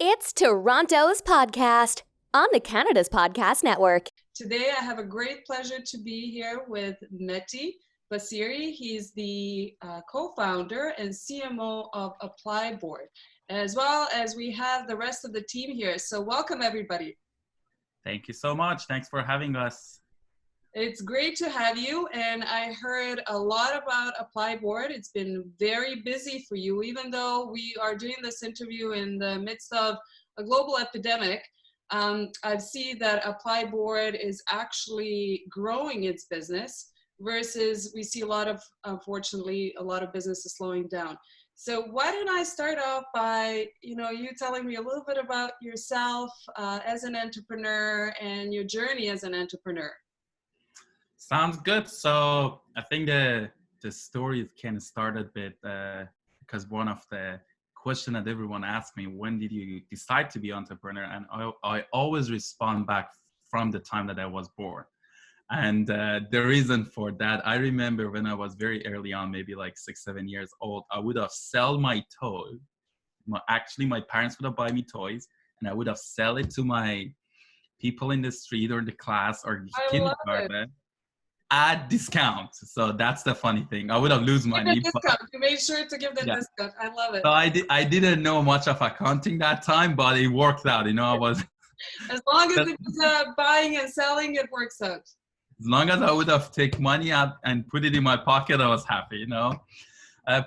It's Toronto's podcast on the Canada's Podcast Network. Today, I have a great pleasure to be here with Meti, Basiri. He's the co-founder and CMO of ApplyBoard, as well as we have the rest of the team here. So welcome, everybody. Thank you so much. Thanks for having us. It's great to have you, and I heard a lot about ApplyBoard. It's been very busy for you, even though we are doing this interview in the midst of a global epidemic. I see that ApplyBoard is actually growing its business versus we see unfortunately, a lot of businesses slowing down. So why don't I start off by, you telling me a little bit about yourself as an entrepreneur and your journey as an entrepreneur. Sounds good. So I think the story kind of started with because one of the question that everyone asks me, when did you decide to be entrepreneur? And I always respond back from the time that I was born. And the reason for that, I remember when I was very early on, maybe like 6-7 years old, I would have sell my toy. My parents would have buy me toys, and I would have sell it to my people in the street or the class or kindergarten at discount. So that's the funny thing. I would have lose money. Discount. You made sure to give them discount. I love it. So I didn't know much of accounting that time, but it worked out. I was. As long as it's buying and selling, it works out. As long as I would have taken money out and put it in my pocket, I was happy.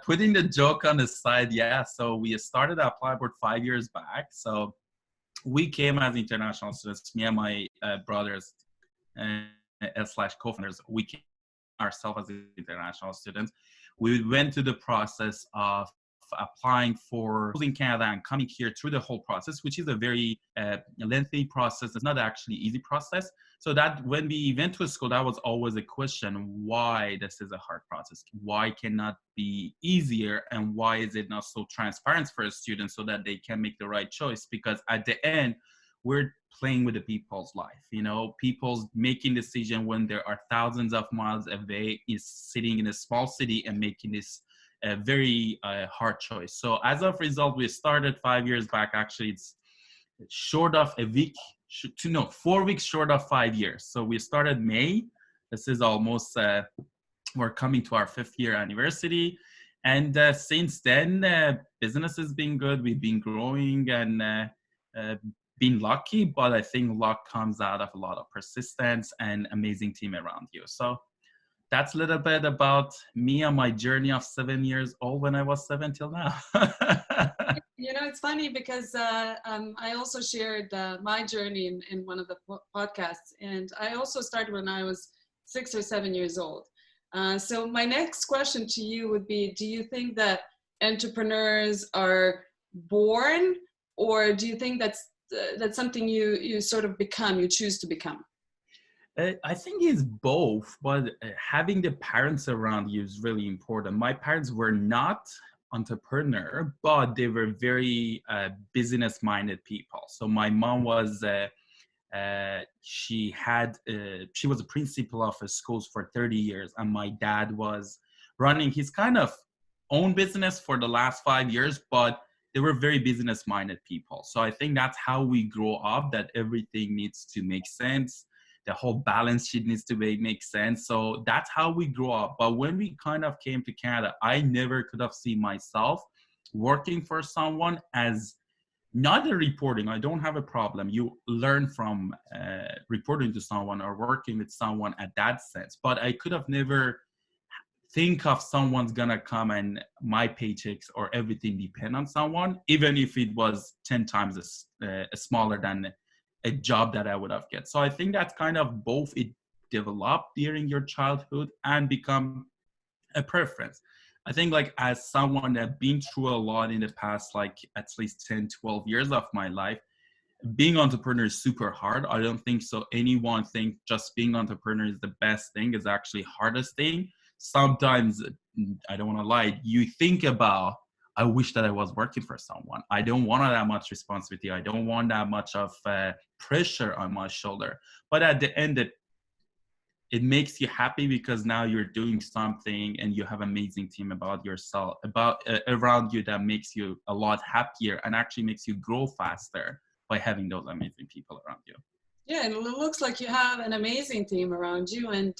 Putting the joke on the side, yeah. So we started ApplyBoard 5 years back. So we came as international students, me and my brothers. / co-founders, we came ourselves as international students. We went through the process of applying for in Canada and coming here through the whole process, which is a very lengthy process. It's not actually easy process. So that when we went to school, that was always a question, why this is a hard process? Why cannot be easier? And why is it not so transparent for a student so that they can make the right choice? Because at the end, we're playing with the people's life, people's making decision when there are thousands of miles away, is sitting in a small city and making this very hard choice. So as a result, we started 5 years back. Actually, it's short of a week, 4 weeks short of 5 years. So we started May. This is almost, we're coming to our 5th year anniversary. And since then, business has been good. We've been growing and been lucky, but I think luck comes out of a lot of persistence and amazing team around you. So that's a little bit about me and my journey of 7 years old when I was 7 till now. It's funny because I also shared my journey in one of the podcasts, and I also started when I was 6 or 7 years old. So my next question to you would be, do you think that entrepreneurs are born, or do you think that's something you sort of become, you choose to become? I think it's both, but having the parents around you is really important. My parents were not entrepreneur, but they were very business-minded people. So my mom was, she was a principal of a schools for 30 years, and my dad was running his kind of own business for the last 5 years, but they were very business-minded people. So I think that's how we grow up, that everything needs to make sense. The whole balance sheet needs to make sense. So that's how we grow up. But when we kind of came to Canada, I never could have seen myself working for someone as not a reporting. I don't have a problem. You learn from reporting to someone or working with someone at that sense. But I could have never think of someone's gonna come and my paychecks or everything depend on someone, even if it was 10 times smaller than a job that I would have get. So I think that's kind of both it developed during your childhood and become a preference. I think like as someone that been through a lot in the past, like at least 10, 12 years of my life, being entrepreneur is super hard. I don't think so. Anyone think just being entrepreneur is the best thing. Is actually hardest thing. Sometimes, I don't want to lie, you think about, I wish that I was working for someone. I don't want that much responsibility. I don't want that much of pressure on my shoulder. But at the end, it makes you happy because now you're doing something and you have amazing team about yourself, around you that makes you a lot happier and actually makes you grow faster by having those amazing people around you. Yeah, and it looks like you have an amazing team around you, and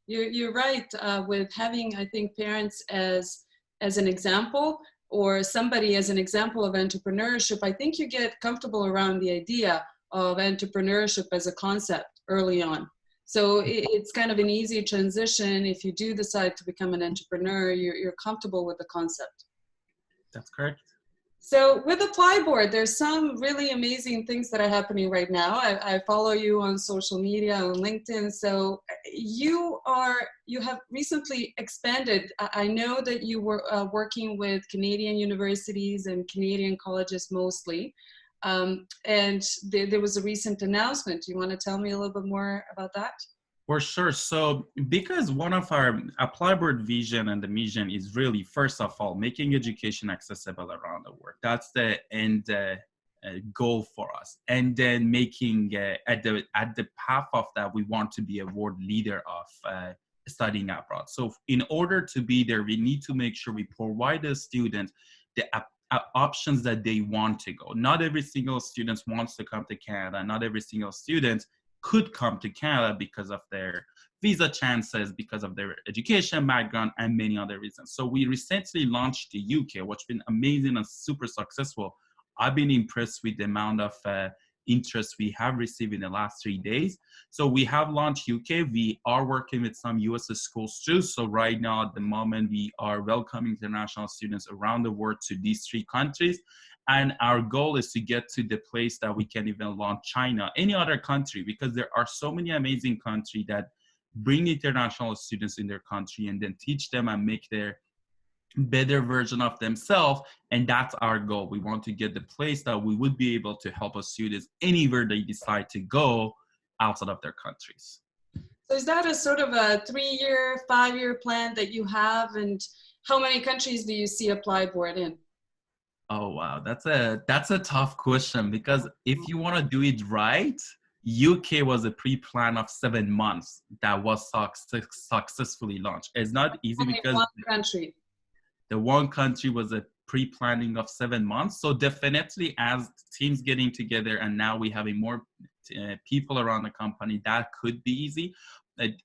you're right with having, I think, parents as an example, or somebody as an example of entrepreneurship. I think you get comfortable around the idea of entrepreneurship as a concept early on. So it's kind of an easy transition. If you do decide to become an entrepreneur, you're comfortable with the concept. That's correct. So with ApplyBoard, there's some really amazing things that are happening right now. I follow you on social media, on LinkedIn. So you have recently expanded. I know that you were working with Canadian universities and Canadian colleges mostly. And there was a recent announcement. Do you want to tell me a little bit more about that? For sure. So because one of our ApplyBoard vision and the mission is really, first of all, making education accessible around the world. That's the end goal for us. And then making, at the path of that, we want to be a world leader of studying abroad. So in order to be there, we need to make sure we provide the student the options that they want to go. Not every single student wants to come to Canada. Not every single student could come to Canada because of their visa chances, because of their education background, and many other reasons. So we recently launched the UK, which has been amazing and super successful. I've been impressed with the amount of interest we have received in the last 3 days. So we have launched UK. We are working with some US schools too. So right now, at the moment, we are welcoming international students around the world to these 3 countries. And our goal is to get to the place that we can even launch China, any other country, because there are so many amazing countries that bring international students in their country and then teach them and make their better version of themselves. And that's our goal. We want to get the place that we would be able to help our students anywhere they decide to go outside of their countries. So is that a sort of a 3-year, 5-year plan that you have? And how many countries do you see ApplyBoard in? Oh, wow. That's a tough question, because if you want to do it right, UK was a pre-plan of 7 months that was successfully launched. It's not easy Only because one country. the one country was a pre-planning of 7 months. So definitely, as teams getting together and now we having more people around the company, that could be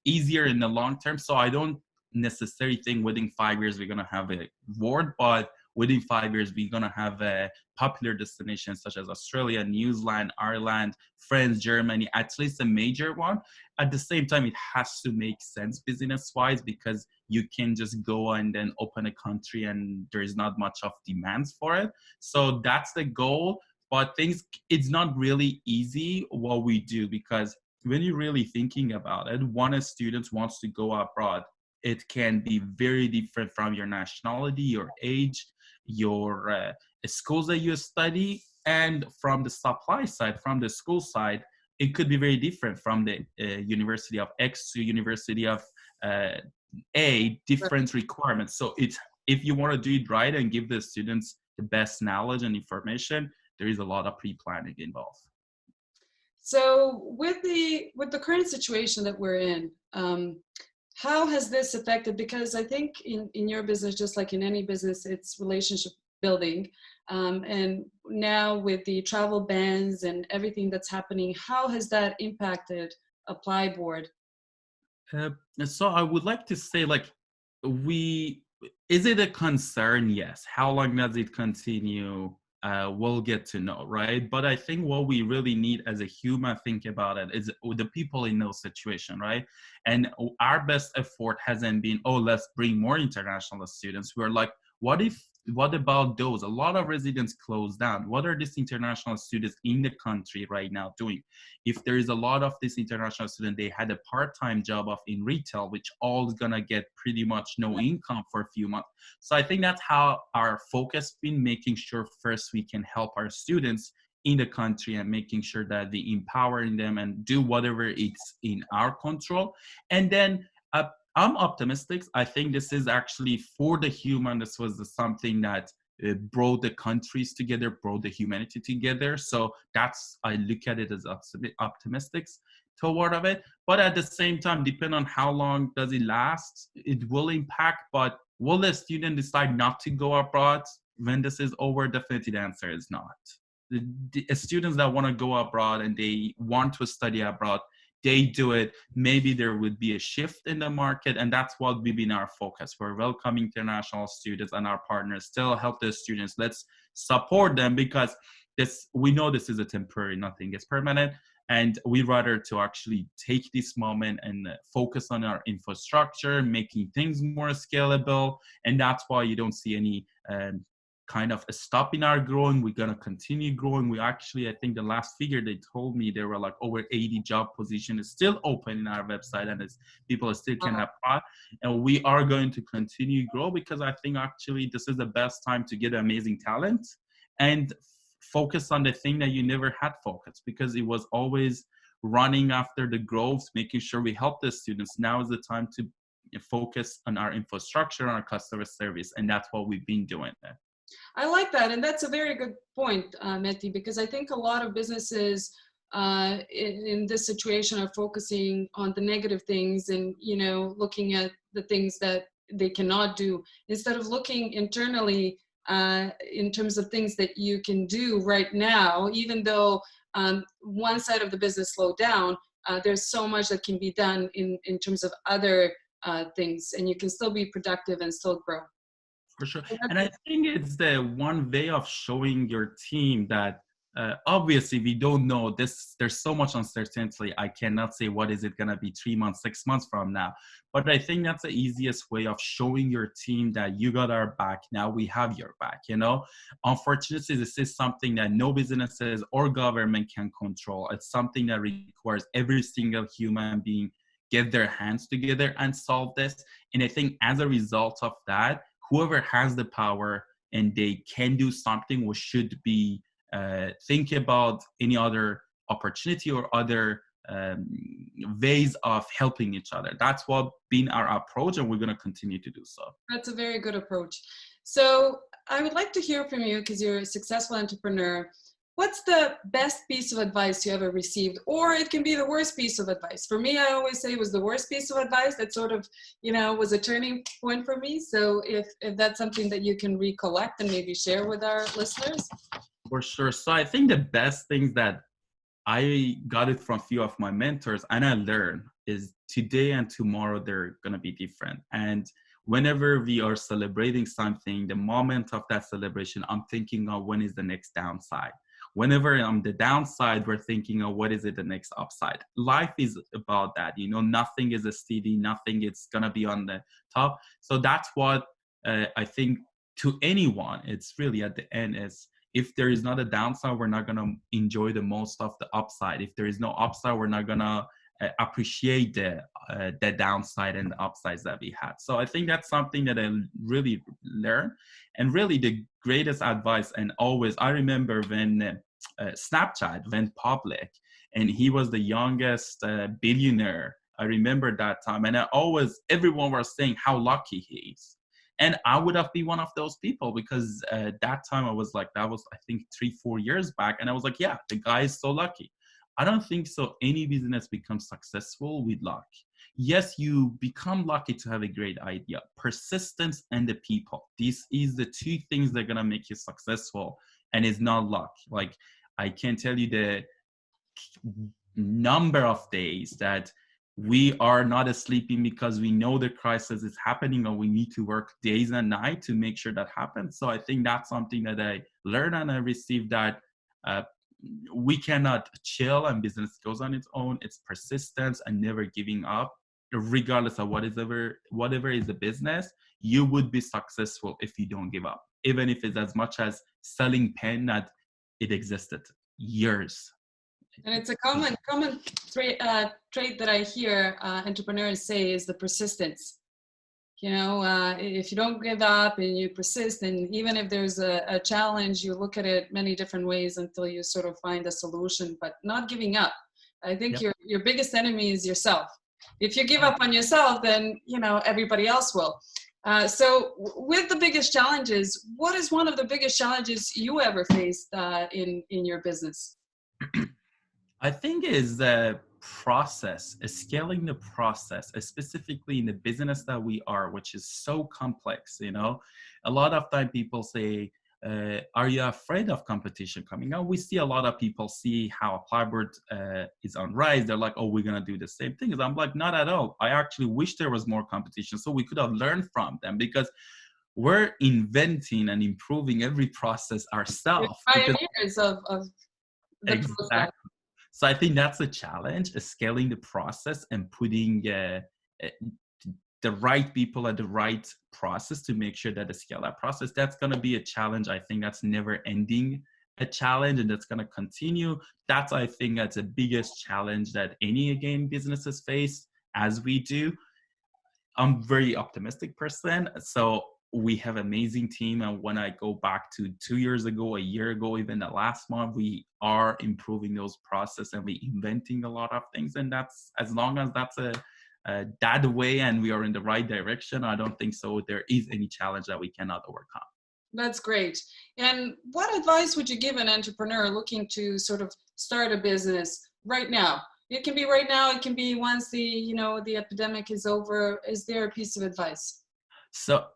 easier in the long term. So I don't necessarily think within 5 years we're going to have a board, but within 5 years we're going to have popular destinations such as Australia, New Zealand, Ireland, France, Germany, at least a major one. At the same time, it has to make sense business-wise, because you can just go and then open a country and there is not much of demands for it. So that's the goal. But it's not really easy what we do, because when you're really thinking about it, when a student wants to go abroad, it can be very different from your nationality, your age, your schools that you study, and from the supply side, from the school side, it could be very different from the University of X to University of A, different requirements. So if you want to do it right and give the students the best knowledge and information, there is a lot of pre-planning involved. So with the current situation that we're in, how has this affected? Because I think in your business, just like in any business, it's relationship building. And now with the travel bans and everything that's happening, how has that impacted ApplyBoard? So I would like to say, is it a concern? Yes. How long does it continue? We'll get to know, right? But I think what we really need as a human, think about it, is the people in those situations, right? And our best effort hasn't been, oh, let's bring more international students. We're like, what about those? A lot of residents closed down. What are these international students in the country right now doing? If there is a lot of these international students, they had a part-time job in retail, which all is gonna get pretty much no income for a few months. So I think that's how our focus been, making sure first we can help our students in the country and making sure that we empowering them and do whatever it's in our control. And then I'm optimistic. I think this is actually for the human. This was something that brought the countries together, brought the humanity together. So that's, I look at it as optimistic toward of it. But at the same time, depending on how long does it last, it will impact. But will the student decide not to go abroad when this is over? Definitely the answer is not. The students that want to go abroad and they want to study abroad, they do it. Maybe there would be a shift in the market, and that's what we've been our focus. We're welcoming international students, and our partners still help the students. Let's support them, because we know this is a temporary, nothing is permanent. And we rather to actually take this moment and focus on our infrastructure, making things more scalable. And that's why you don't see any kind of a stop in our growing. We're going to continue growing. We actually, I think the last figure they told me, there were like over 80 job positions still open in our website, and people still can apply. And we are going to continue grow, because I think actually this is the best time to get amazing talent and focus on the thing that you never had focused, because it was always running after the growth, making sure we help the students. Now is the time to focus on our infrastructure, on our customer service, and that's what we've been doing there. I like that. And that's a very good point, Meti, because I think a lot of businesses in this situation are focusing on the negative things and, looking at the things that they cannot do, instead of looking internally in terms of things that you can do right now. Even though one side of the business slowed down, there's so much that can be done in terms of other things, and you can still be productive and still grow. For sure. And I think it's the one way of showing your team that obviously we don't know this. There's so much uncertainty. I cannot say what is it going to be 3 months, 6 months from now. But I think that's the easiest way of showing your team that you got our back. Now we have your back, Unfortunately, this is something that no businesses or government can control. It's something that requires every single human being get their hands together and solve this. And I think as a result of that, whoever has the power and they can do something, we should be think about any other opportunity or other ways of helping each other. That's what been our approach, and we're going to continue to do so. That's a very good approach. So I would like to hear from you, because you're a successful entrepreneur. What's the best piece of advice you ever received? Or it can be the worst piece of advice. For me, I always say it was the worst piece of advice that sort of, was a turning point for me. So if that's something that you can recollect and maybe share with our listeners. For sure. So I think the best things that I got it from a few of my mentors and I learned is today and tomorrow, they're going to be different. And whenever we are celebrating something, the moment of that celebration, I'm thinking of when is the next downside. Whenever on the downside, we're thinking of what is it the next upside. Life is about that, nothing is a steady, nothing is going to be on the top. So that's what I think to anyone, it's really at the end is, if there is not a downside, we're not going to enjoy the most of the upside. If there is no upside, we're not going to appreciate the downside and the upsides that we had. So I think that's something that I really learned. And really the greatest advice, and always, I remember when Snapchat went public and he was the youngest billionaire. I remember that time. And everyone was saying how lucky he is. And I would have been one of those people, because that time I was like, that was, I think 3-4 years back. And I was like, yeah, the guy is so lucky. I don't think so. Any business becomes successful with luck. Yes, you become lucky to have a great idea. Persistence and the people. This is the two things that are going to make you successful. And it's not luck. Like, I can tell you the number of days that we are not sleeping because we know the crisis is happening, or we need to work days and nights to make sure that happens. So I think that's something that I learned and I received, that we cannot chill and business goes on its own. It's persistence and never giving up, regardless of whatever is the business. You would be successful if you don't give up, even if it's as much as selling pen that it existed years. And it's a common trait that I hear entrepreneurs say is the persistence. If you don't give up and you persist, and even if there's a challenge, you look at it many different ways until you sort of find a solution, but not giving up. I think your biggest enemy is yourself. If you give up on yourself, then, everybody else will. With the biggest challenges, what is one of the biggest challenges you ever faced in your business? I think is the process, is scaling the process, specifically in the business that we are, which is so complex. A lot of time people say, are you afraid of competition coming out? We see a lot of people see how ApplyBoard is on rise. They're like, oh, we're going to do the same thing. I'm like, not at all. I actually wish there was more competition so we could have learned from them, because we're inventing and improving every process You're ourselves. pioneers of the process. Exactly. So I think that's a challenge, is scaling the process and putting uh, the right people at the right process to make sure that they scale that process. That's going to be a challenge. I think that's never ending a challenge, and that's going to continue. I think that's the biggest challenge that any, again, businesses face as we do. I'm very optimistic person. So we have amazing team. And when I go back to 2 years ago, a year ago, even the last month, we are improving those process and we inventing a lot of things. And that's, as long as that's that way and we are in the right direction, I don't think so there is any challenge that we cannot overcome. That's great. And what advice would you give an entrepreneur looking to sort of start a business right now? It can be right now, it can be once the epidemic is over. Is there a piece of advice? So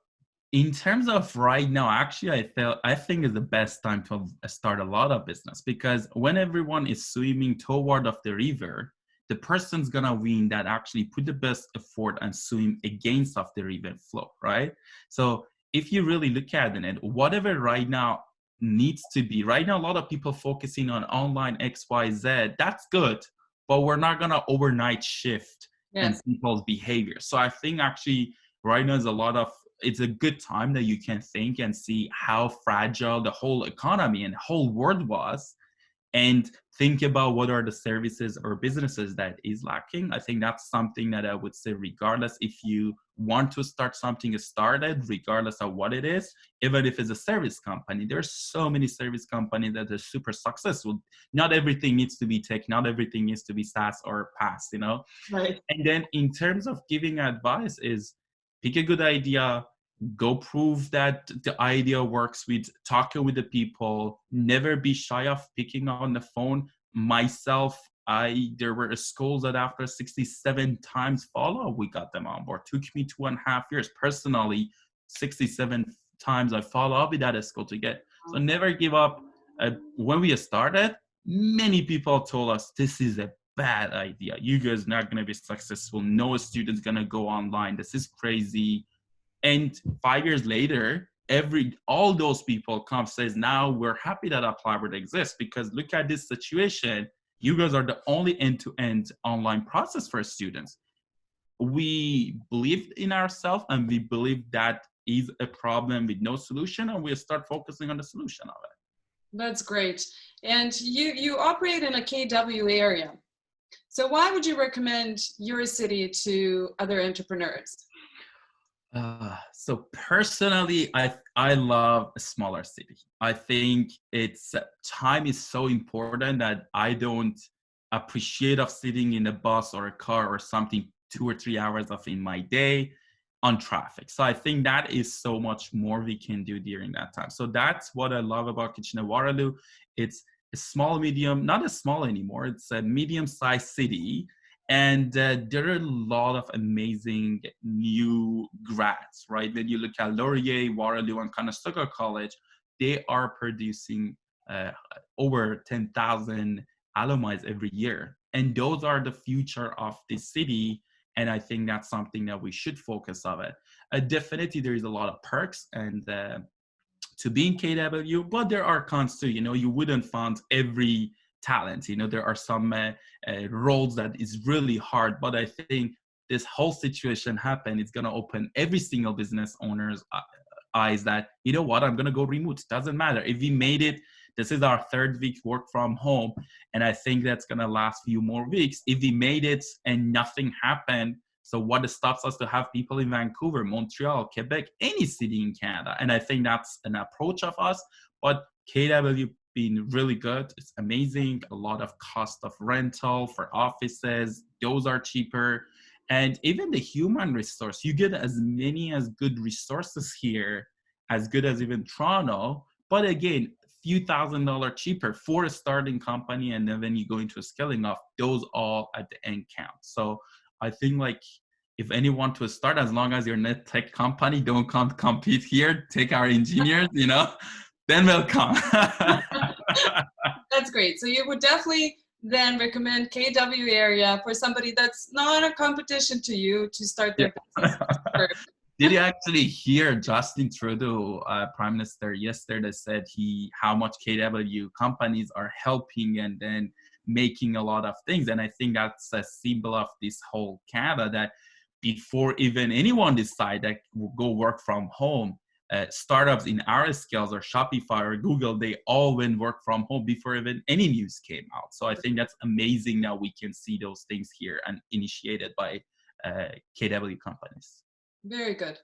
in terms of right now, actually, I think is the best time to start a lot of business, because when everyone is swimming toward of the river, the person's gonna win that actually put the best effort and swim against of the river flow, right? So if you really look at it, whatever right now needs to be, right now, a lot of people focusing on online XYZ, that's good, but we're not gonna overnight shift and people's behavior. So I think actually right now is it's a good time that you can think and see how fragile the whole economy and the whole world was, and think about what are the services or businesses that is lacking. I think that's something that I would say, regardless if you want to start something started, regardless of what it is, even if it's a service company, there's so many service companies that are super successful. Not everything needs to be tech, not everything needs to be SaaS or PaaS, Right. And then in terms of giving advice is, pick a good idea, go prove that the idea works with talking with the people, never be shy of picking on the phone. Myself, there were schools that after 67 times follow, we got them on board. Took me 2.5 years. Personally, 67 times I follow up with that school to get. So never give up. When we started, many people told us this is a bad idea. You guys are not going to be successful. No student's going to go online. This is crazy. And 5 years later, all those people come says, now we're happy that ApplyBoard exists, because look at this situation. You guys are the only end-to-end online process for students. We believe in ourselves, and we believe that is a problem with no solution, and we start focusing on the solution of it. That's great. And you operate in a KW area. So why would you recommend your city to other entrepreneurs? So personally, I love a smaller city. I think time is so important that I don't appreciate of sitting in a bus or a car or something 2 or 3 hours of in my day on traffic. So I think that is so much more we can do during that time. So that's what I love about Kitchener Waterloo. It's a small, medium, not as small anymore. It's a medium-sized city. And there are a lot of amazing new grads, right? When you look at Laurier, Waterloo, and Conestoga College, they are producing over 10,000 alumni every year. And those are the future of the city. And I think that's something that we should focus on it. Definitely, there is a lot of perks and to be in KW, but there are cons too. You wouldn't find every talent. There are some roles that is really hard, but I think this whole situation happened. It's going to open every single business owner's eyes that, what, I'm going to go remote. Doesn't matter. If we made it, this is our 3rd week work from home. And I think that's going to last few more weeks. If we made it and nothing happened, so what stops us to have people in Vancouver, Montreal, Quebec, any city in Canada? And I think that's an approach of us. But KW been really good. It's amazing. A lot of cost of rental for offices. Those are cheaper. And even the human resource, you get as many as good resources here, as good as even Toronto. But again, few $1,000s cheaper for a starting company. And then when you go into a scaling up, those all at the end count. So I think like if anyone to start, as long as you're in a tech company, don't come compete here, take our engineers, then we'll come. That's great. So you would definitely then recommend KW area for somebody that's not a competition to you to start their business. Did you actually hear Justin Trudeau, Prime Minister, yesterday said how much KW companies are helping and then making a lot of things. And I think that's a symbol of this whole Canada, that before even anyone decide that will go work from home, startups in our scales or Shopify or Google, they all went work from home before even any news came out. So I think that's amazing that we can see those things here and initiated by KW companies. Very good.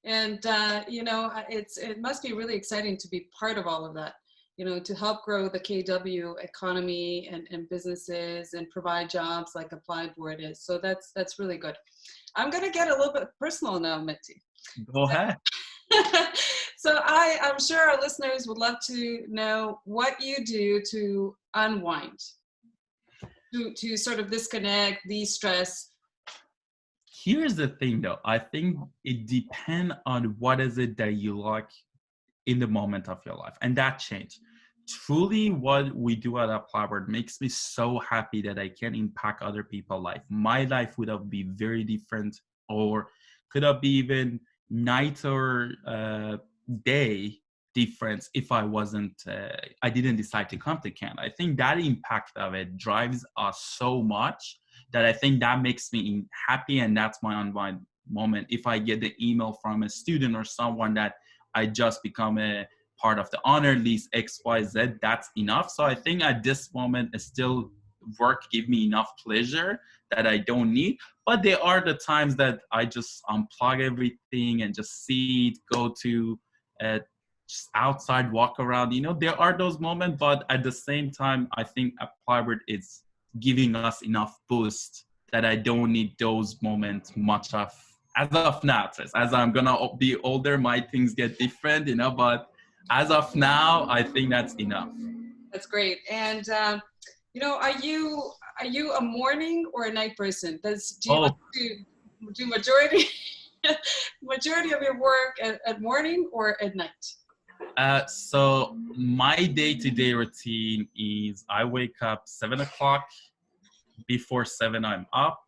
And, it must be really exciting to be part of all of that, to help grow the KW economy and businesses and provide jobs like ApplyBoard is. So that's really good. I'm going to get a little bit personal now, Meti. Go ahead. So I'm sure our listeners would love to know what you do to unwind, to sort of disconnect, de-stress. Here's the thing though, I think it depends on what is it that you like in the moment of your life, and that change. Truly what we do at ApplyBoard makes me so happy that I can impact other people's life. My life would have been very different, or could have been even night or day difference if I didn't decide to come to Canada. I think that impact of it drives us so much that I think that makes me happy, and that's my unwind moment. If I get the email from a student or someone that I just become a part of the honor list XYZ, that's enough. So I think at this moment, still work give me enough pleasure that I don't need. But there are the times that I just unplug everything and just see it, go to just outside, walk around. There are those moments, but at the same time, I think ApplyBoard is giving us enough boost that I don't need those moments much of as of now. As I'm gonna be older, my things get different, but as of now, I think that's enough. That's great. And are you a morning or a night person? Do you like to do majority of your work at morning or at night? So my day-to-day routine is I wake up 7 o'clock. Before 7, I'm up.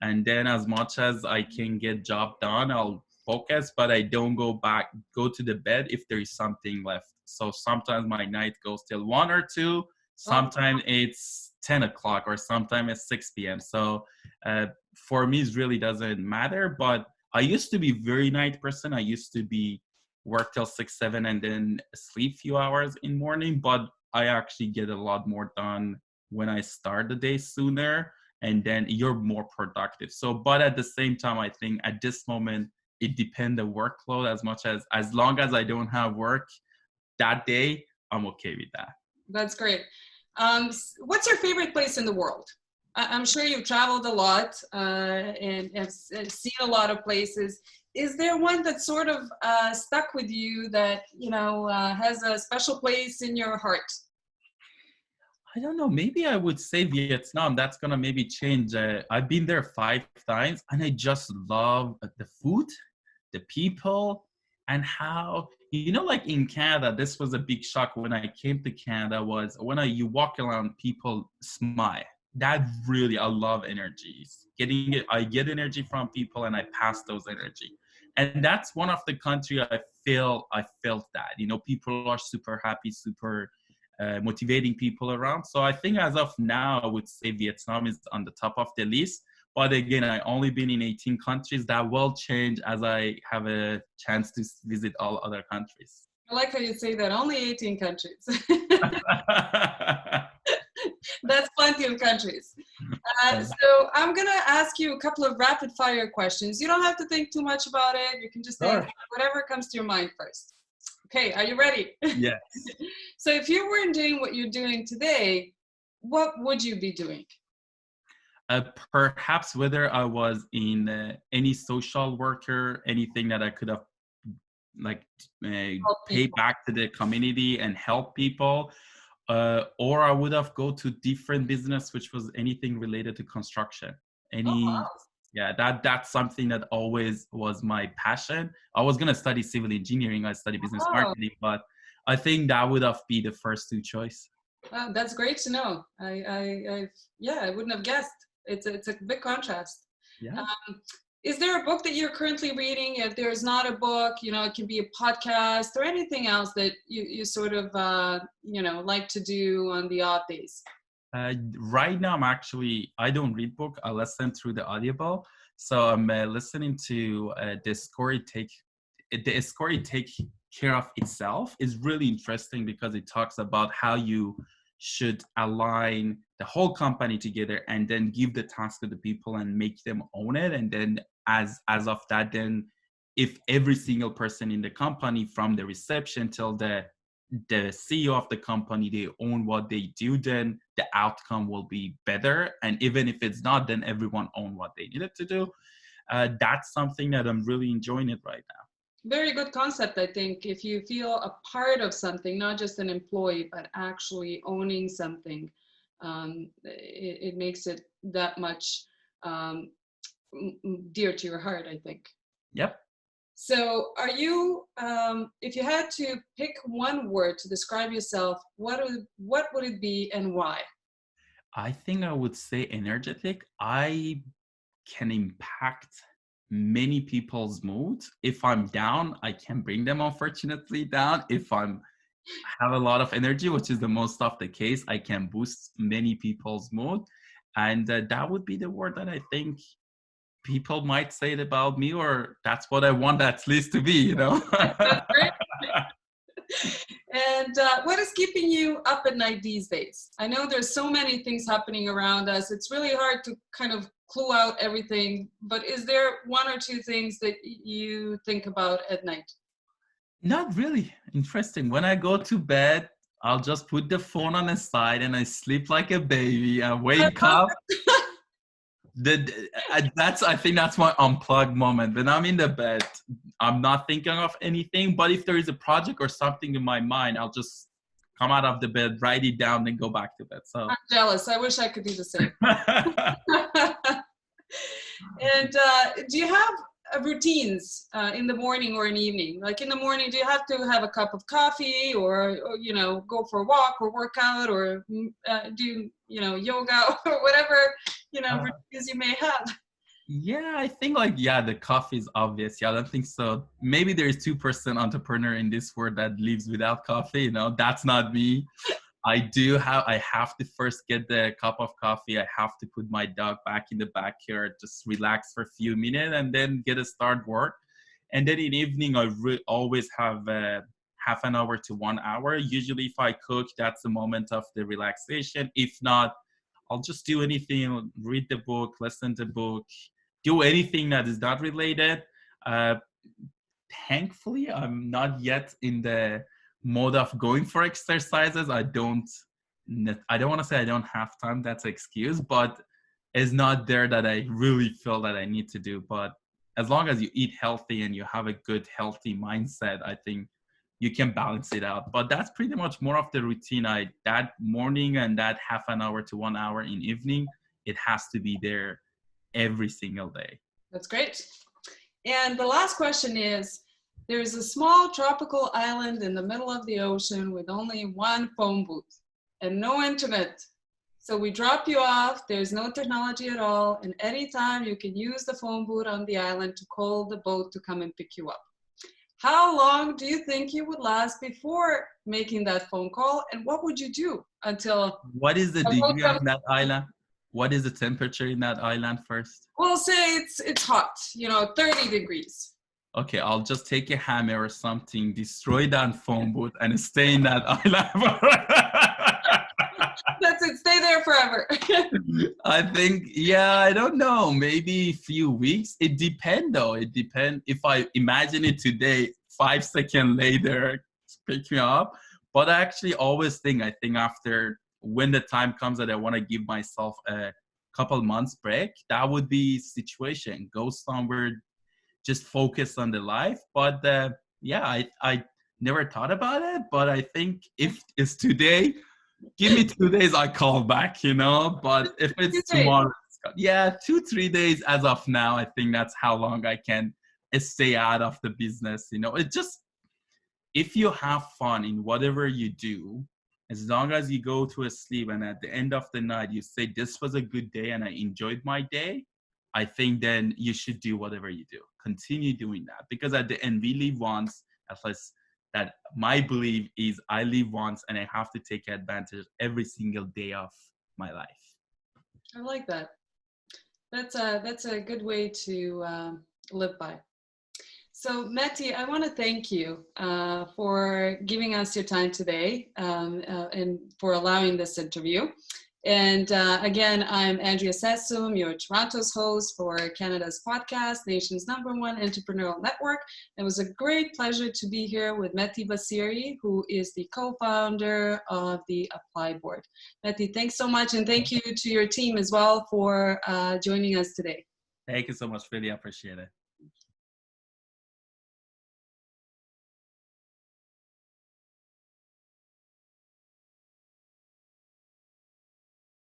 And then as much as I can get job done, I'll focus, but I don't go to the bed if there is something left. So sometimes my night goes till 1 or 2. Sometimes it's 10 o'clock or sometimes it's 6 p.m. So for me, it really doesn't matter. But I used to be very night person. I used to be work till 6, 7 and then sleep few hours in morning. But I actually get a lot more done when I start the day sooner, and then you're more productive. So, but at the same time, I think at this moment, it depends the workload as long as I don't have work that day, I'm okay with that. That's great. What's your favorite place in the world? I'm sure you've traveled a lot and have seen a lot of places. Is there one that sort of stuck with you that, has a special place in your heart? I don't know. Maybe I would say Vietnam. That's going to maybe change. I've been there 5 times and I just love the food, the people, and how, like in Canada, this was a big shock when I came to Canada, was when you walk around, people smile. That really, I love energies. I get energy from people and I pass those energy. And that's one of the country I felt that, people are super happy, super motivating people around. So I think as of now, I would say Vietnam is on the top of the list. But again, I only been in 18 countries. That will change as I have a chance to visit all other countries. I like how you say that, only 18 countries. That's plenty of countries. So I'm going to ask you a couple of rapid fire questions. You don't have to think too much about it. You can just think whatever comes to your mind first. Okay, are you ready? Yes. So if you weren't doing what you're doing today, what would you be doing? Perhaps whether I was in any social worker, anything that I could have like Help pay people. back to the community and help people, or I would have go to different business, which was anything related to construction. Oh, Any, wow. yeah, that's something that always was my passion. I was gonna study civil engineering. I study business Oh, marketing, but I think that would have be the first two choice. wow, that's great to know. Yeah, I wouldn't have guessed. It's a big contrast. Yeah. Um, is there a book that you're currently reading? If there's not a book, it can be a podcast or anything else that you sort of, like to do on the off days. Right now, I don't read book. I listen through the Audible. So I'm listening to the story take care of itself is really interesting because it talks about how you should align the whole company together and then give the task to the people and make them own it. And then as of that, then if every single person in the company from the reception till the CEO of the company, they own what they do, then the outcome will be better. And even if it's not, then everyone own what they needed to do. That's something that I'm really enjoying it right now. Very good concept, I think. If you feel a part of something, not just an employee, but actually owning something, it makes it that much dear to your heart, I think. Yep. So are you, if you had to pick one word to describe yourself, what would it be and why? I think I would say energetic. I can impact many people's mood. If I'm down, I can bring them unfortunately down. If I'm have a lot of energy, which is the most of the case, I can boost many people's mood. And that would be the word that I think people might say it about me, or that's what I want at least to be. That's great. And what is keeping you up at night these days? I know there's so many things happening around us. It's really hard to kind of clue out everything, but is there one or two things that you think about at night? Not really. Interesting. When I go to bed, I'll just put the phone on the side and I sleep like a baby. I wake up. I think that's my unplugged moment. When I'm in the bed, I'm not thinking of anything. But if there is a project or something in my mind, I'll just come out of the bed, write it down, then go back to bed. So I'm jealous. I wish I could do the same. And do you have routines in the morning or in the evening? Like in the morning, do you have to have a cup of coffee or go for a walk or work out or do, yoga or whatever, routines you may have? Yeah, I think the coffee is obvious. Yeah, I don't think so. Maybe there is 2% entrepreneur in this world that lives without coffee. That's not me. I have to first get the cup of coffee. I have to put my dog back in the backyard, just relax for a few minutes and then get a start work. And then in the evening, I always have half an hour to 1 hour. Usually if I cook, that's the moment of the relaxation. If not, I'll just do anything, read the book, listen to the book, do anything that is not related. Thankfully, I'm not yet in the mode of going for exercises. I don't want to say I don't have time. That's an excuse, but it's not there that I really feel that I need to do. But as long as you eat healthy and you have a good, healthy mindset, I think you can balance it out. But that's pretty much more of the routine. That morning and that half an hour to 1 hour in evening, it has to be there every single day. That's great. And the last question is, there's a small tropical island in the middle of the ocean with only one phone booth and no internet. So we drop you off, there's no technology at all, and anytime you can use the phone booth on the island to call the boat to come and pick you up. How long do you think you would last before making that phone call, and what would you do until... What is the degree of that island? What is the temperature in that island first? We'll say it's hot, 30 degrees. Okay, I'll just take a hammer or something, destroy that phone booth, and stay in that island. That's it, stay there forever. I think, I don't know, maybe a few weeks. It depends though. It depends. If I imagine it today, 5 seconds later, pick me up. But I actually always think after when the time comes that I want to give myself a couple months break, that would be situation. Go somewhere, just focus on the life. But yeah, I never thought about it. But I think if it's today, give me 2 days, I call back, you know. But if it's tomorrow, yeah, 2-3 days as of now, I think that's how long I can stay out of the business. You know, it just, if you have fun in whatever you do, as long as you go to sleep and at the end of the night you say this was a good day and I enjoyed my day, I think then you should do whatever you do. Continue doing that, because at the end we live once. At least that my belief is, I live once and I have to take advantage every single day of my life. I like that. That's a good way to live by. So Meti, I want to thank you for giving us your time today and for allowing this interview. And again, I'm Andrea Sessum, your Toronto's host for Canada's podcast, Nation's #1 entrepreneurial network. It was a great pleasure to be here with Meti Basiri, who is the co-founder of the ApplyBoard. Meti, thanks so much, and thank you to your team as well for joining us today. Thank you so much, really appreciate it.